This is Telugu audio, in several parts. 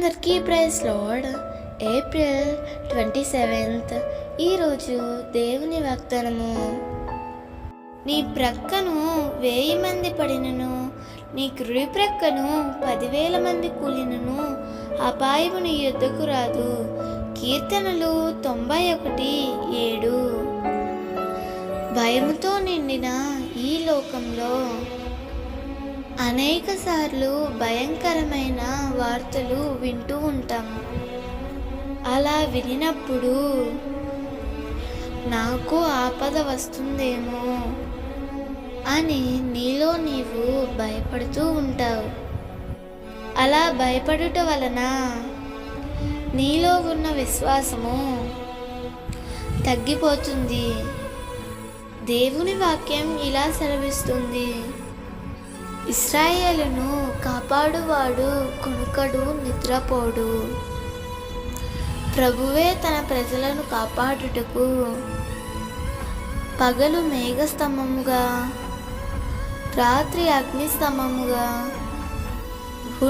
అందరికీ ప్రైజ్ లార్డ్. ఏప్రిల్ 27. ఈరోజు దేవుని వాగ్దానము. నీ ప్రక్కను 1000 మంది పడినను, నీ కుడి ప్రక్కను 10,000 మంది కూలినను అపాయము నీ యొద్దకు రాదు. కీర్తనలు 91:7. భయముతో నిండిన ఈ లోకంలో అనేక సార్లు భయంకరమైన వార్తలు వింటూ ఉంటాం. అలా వినినప్పుడు నాకు ఆపద వస్తుందేమో అని నీలో నీవు భయపడుతూ ఉంటావు. అలా భయపడుట వలన నీలో ఉన్న విశ్వాసము తగ్గిపోతుంది. దేవుని వాక్యం ఇలా సెలవిస్తుంది: ఇశ్రాయేలును కాపాడువాడు కునుకడు, నిద్రపోడు. ప్రభువే తన ప్రజలను కాపాడుటకు పగలు మేఘస్తంభముగా, రాత్రి అగ్నిస్తంభముగా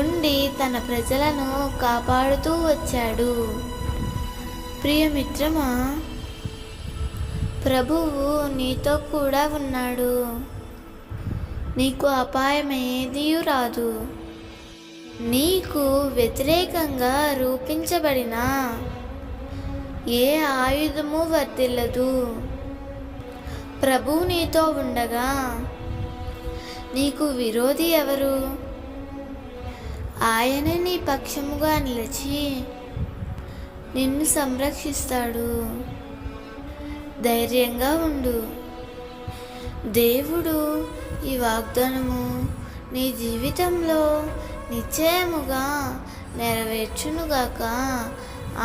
ఉండి తన ప్రజలను కాపాడుతూ వచ్చాడు. ప్రియమిత్రమా, ప్రభువు నీతో కూడా ఉన్నాడు. నీకు అపాయమేదీ రాదు. నీకు వ్యతిరేకంగా రూపించబడిన ఏ ఆయుధము వర్తిల్లదు. ప్రభువు నీతో ఉండగా నీకు విరోధి ఎవరు? ఆయనే నీ పక్షముగా నిలిచి నిన్ను సంరక్షిస్తాడు. ధైర్యంగా ఉండు. దేవుడు ఈ వాగ్దానము నీ జీవితంలో నిశ్చయముగా నెరవేర్చునుగాక.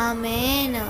ఆమేన్.